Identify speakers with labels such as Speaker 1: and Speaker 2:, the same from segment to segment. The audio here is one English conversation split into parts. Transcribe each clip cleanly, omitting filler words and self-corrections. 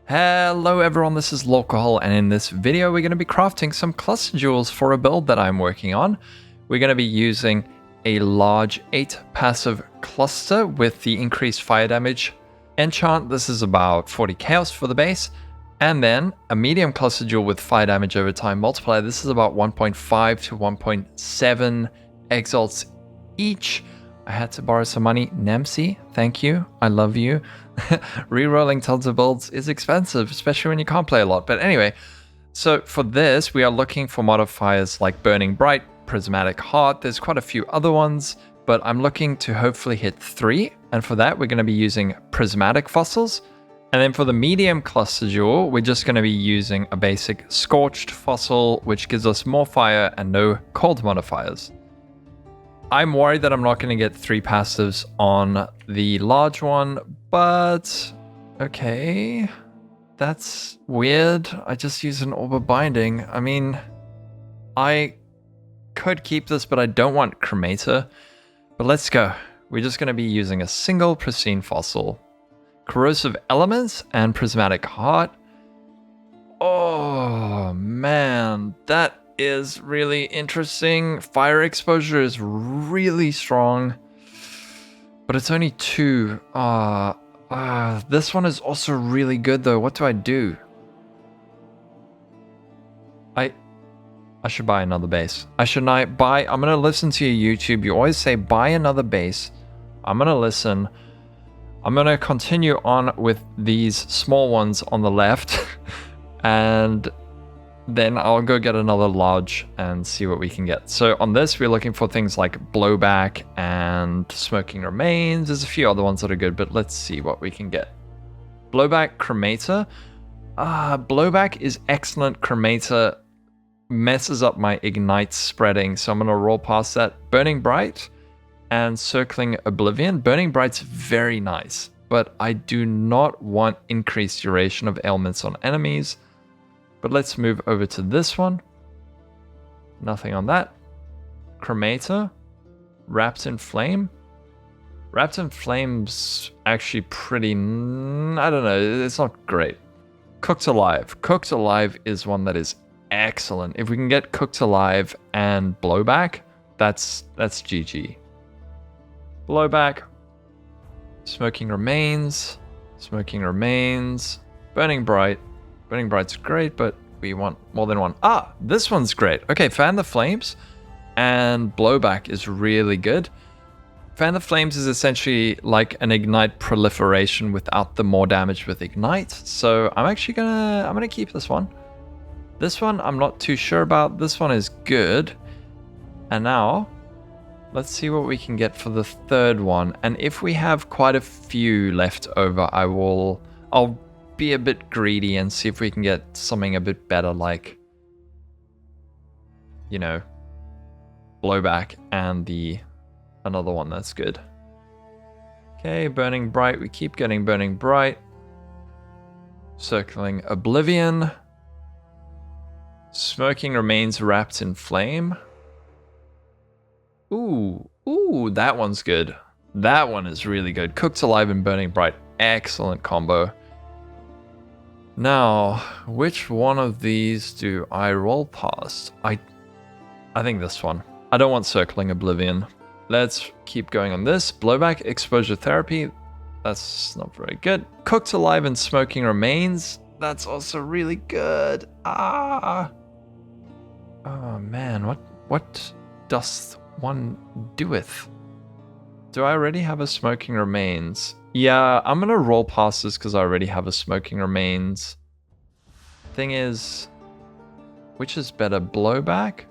Speaker 1: Hello everyone, this is Lolcohol, and in this video we're going to be crafting some cluster jewels for a build that I'm working on. We're going to be using a large 8 passive cluster with the increased fire damage enchant. This is about 40 chaos for the base. And then a medium cluster jewel with fire damage over time multiplier. This is about 1.5 to 1.7 exalts each. I had to borrow some money. Nemsi, thank you. I love you. Rerolling tons of builds is expensive, especially when you can't play a lot. But anyway, so for this, we are looking for modifiers like Burning Bright, Prismatic Heart. There's quite a few other ones, but I'm looking to hopefully hit 3. And for that, we're going to be using Prismatic Fossils. And then for the medium cluster jewel, we're just going to be using a basic Scorched Fossil, which gives us more fire and no cold modifiers. I'm worried that I'm not going to get 3 passives on the large one, but okay, that's weird. I just used an Orb of Binding. I mean, I could keep this, but I don't want Cremator. But let's go. We're just going to be using a single pristine fossil. Corrosive Elements and Prismatic Heart. Oh man, that is really interesting. Fire exposure is really strong, but it's only 2. This one is also really good though. What do I do? I should buy another base. I should not buy. I'm gonna listen to your YouTube. You always say buy another base. I'm gonna listen. I'm gonna continue on with these small ones on the left and then I'll go get another large and see what we can get. So on this, we're looking for things like Blowback and Smoking Remains. There's a few other ones that are good, but let's see what we can get. Blowback, Cremator. Blowback is excellent. Cremator messes up my Ignite spreading, so I'm going to roll past that. Burning Bright and Circling Oblivion. Burning Bright's very nice, but I do not want increased duration of ailments on enemies. But let's move over to this one. Nothing on that. Cremator. Wrapped in Flame. Wrapped in Flame's actually pretty... I don't know. It's not great. Cooked Alive. Cooked Alive is one that is excellent. If we can get Cooked Alive and Blowback, that's GG. Blowback. Smoking Remains. Smoking Remains. Burning Bright. Burning Bright's great, but we want more than one. This one's great. Okay, Fan the Flames and Blowback is really good. Fan the Flames is essentially like an Ignite proliferation without the more damage with Ignite. So I'm actually gonna keep this one. This one I'm not too sure about. This one is good. And now let's see what we can get for the third one. And if we have quite a few left over, I'll be a bit greedy and see if we can get something a bit better, like, you know, Blowback and another one that's good. Okay, Burning Bright. We keep getting Burning Bright. Circling Oblivion. Smoking Remains, Wrapped in Flame. Ooh, that one's good. That one is really good. Cooked Alive and Burning Bright. Excellent combo. Now, which one of these do I roll past? I think this one. I don't want Circling Oblivion. Let's keep going on this. Blowback, Exposure Therapy. That's not very good. Cooked Alive and Smoking Remains. That's also really good. Oh man, what does one doeth? Do I already have a Smoking Remains? Yeah, I'm gonna roll past this because I already have a Smoking Remains. Thing is, which is better, Blowback?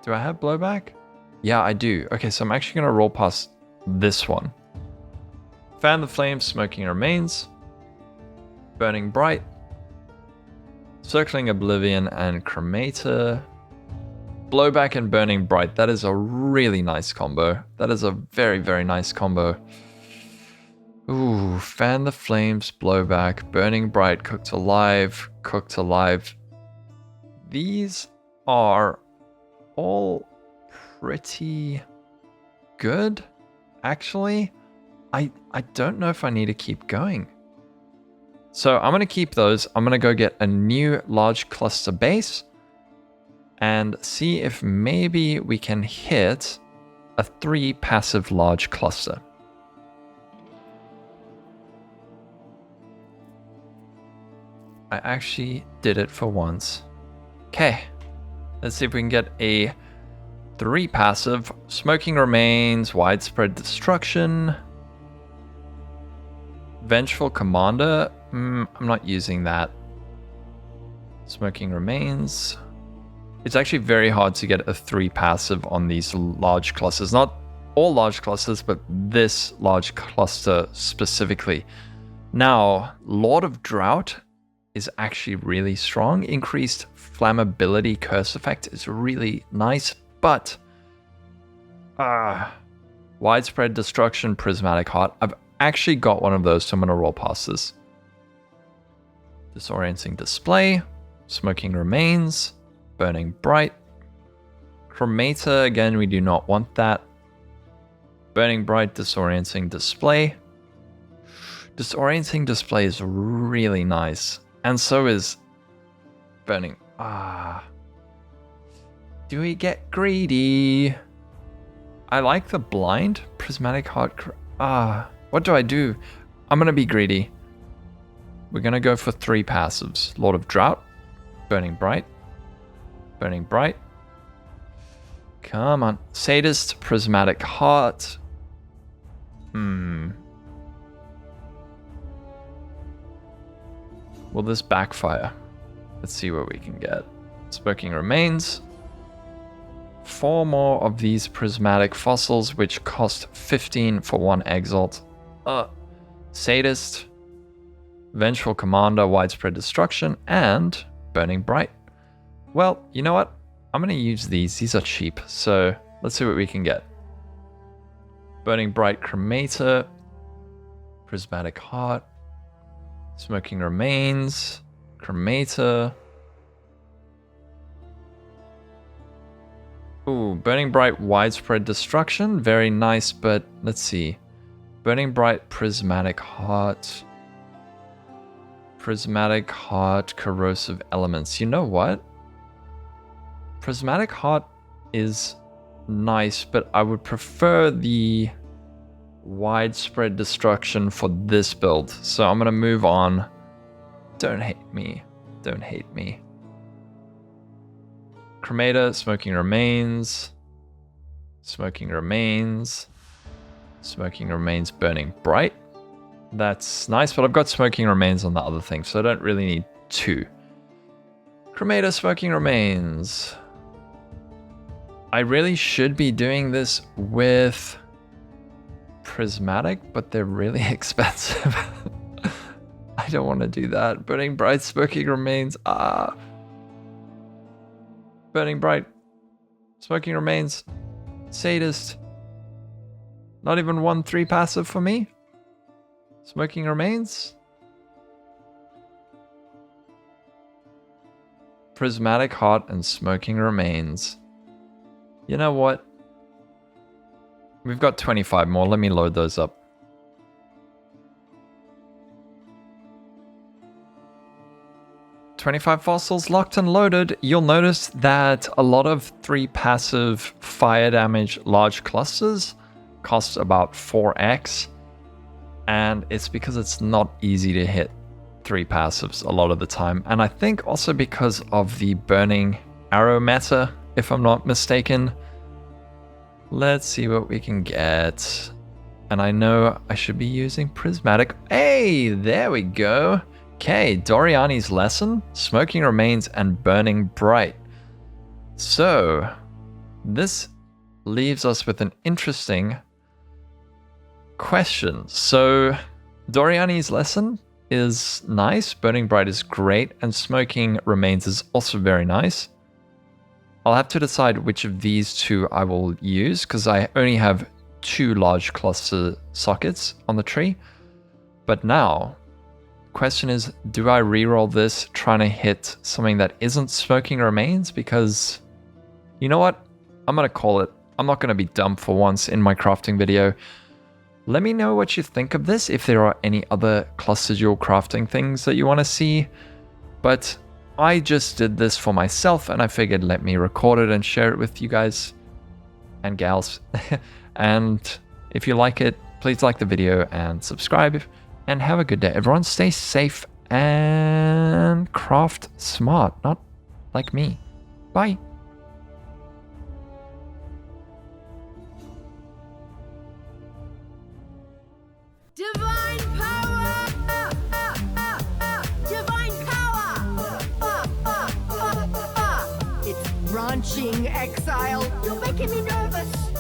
Speaker 1: Do I have Blowback? Yeah, I do. Okay, so I'm actually gonna roll past this one. Fan the Flames, Smoking Remains. Burning Bright. Circling Oblivion and Cremator. Blowback and Burning Bright. That is a really nice combo. That is a very, very nice combo. Ooh, Fan the Flames, Blowback, Burning Bright, Cooked Alive, Cooked Alive. These are all pretty good, actually. I don't know if I need to keep going. So I'm going to keep those. I'm going to go get a new large cluster base and see if maybe we can hit a 3 passive large cluster. I actually did it for once. Okay, let's see if we can get a 3 passive. Smoking Remains, Widespread Destruction, Vengeful Commander. I'm not using that. Smoking Remains. It's actually very hard to get a 3 passive on these large clusters. Not all large clusters, but this large cluster specifically. Now, Lord of Drought is actually really strong. Increased Flammability Curse Effect is really nice, but Widespread Destruction, Prismatic Heart. I've actually got one of those, so I'm going to roll past this. Disorienting Display, Smoking Remains, Burning Bright, Cremator, again, we do not want that. Burning Bright, Disorienting Display. Disorienting Display is really nice, and so is Burning. Do we get greedy? I like the Blind, Prismatic Heart. What do I do? I'm gonna be greedy. We're gonna go for 3 passives. Lord of Drought, Burning Bright, Burning Bright. Come on. Sadist, Prismatic Heart. Will this backfire? Let's see what we can get. Smoking Remains. 4 more of these Prismatic Fossils, which cost 15 for 1 Exalt. Sadist, Vengeful Commander, Widespread Destruction, and Burning Bright. Well, you know what? I'm going to use these. These are cheap, so let's see what we can get. Burning Bright, Cremator, Prismatic Heart, Smoking Remains, Cremator. Ooh, Burning Bright, Widespread Destruction. Very nice, but let's see. Burning Bright, Prismatic Heart. Prismatic Heart, Corrosive Elements. You know what? Prismatic Heart is nice, but I would prefer the Widespread Destruction for this build. So I'm going to move on. Don't hate me. Don't hate me. Cremator, Smoking Remains. Smoking Remains. Smoking Remains, Burning Bright. That's nice, but I've got Smoking Remains on the other thing, so I don't really need 2. Cremator, Smoking Remains. I really should be doing this with Prismatic, but they're really expensive. I don't want to do that. Burning Bright, Smoking Remains. Burning Bright, Smoking Remains, Sadist. Not even 1 3 passive for me. Smoking Remains. Prismatic Heart and Smoking Remains. You know what? We've got 25 more. Let me load those up. "25 fossils locked and loaded." You'll notice that a lot of 3 passive fire damage large clusters cost about 4x. And it's because it's not easy to hit 3 passives a lot of the time. And I think also because of the burning arrow meta, if I'm not mistaken. Let's see what we can get. And I know I should be using Prismatic. Hey, there we go. Okay, Doriani's Lesson, Smoking Remains, and Burning Bright. So, this leaves us with an interesting question. So, Doriani's Lesson is nice, Burning Bright is great, and Smoking Remains is also very nice. I'll have to decide which of these 2 I will use, because I only have 2 large cluster sockets on the tree. But now, question is, do I reroll this trying to hit something that isn't Smoking Remains? Because, you know what? I'm going to call it. I'm not going to be dumb for once in my crafting video. Let me know what you think of this, if there are any other cluster jewel crafting things that you want to see. But I just did this for myself, and I figured let me record it and share it with you guys and gals. And if you like it, please like the video and subscribe, and have a good day. Everyone stay safe and craft smart, not like me. Bye.
Speaker 2: Divine power! Divine power! It's branching, exile. You're making me nervous.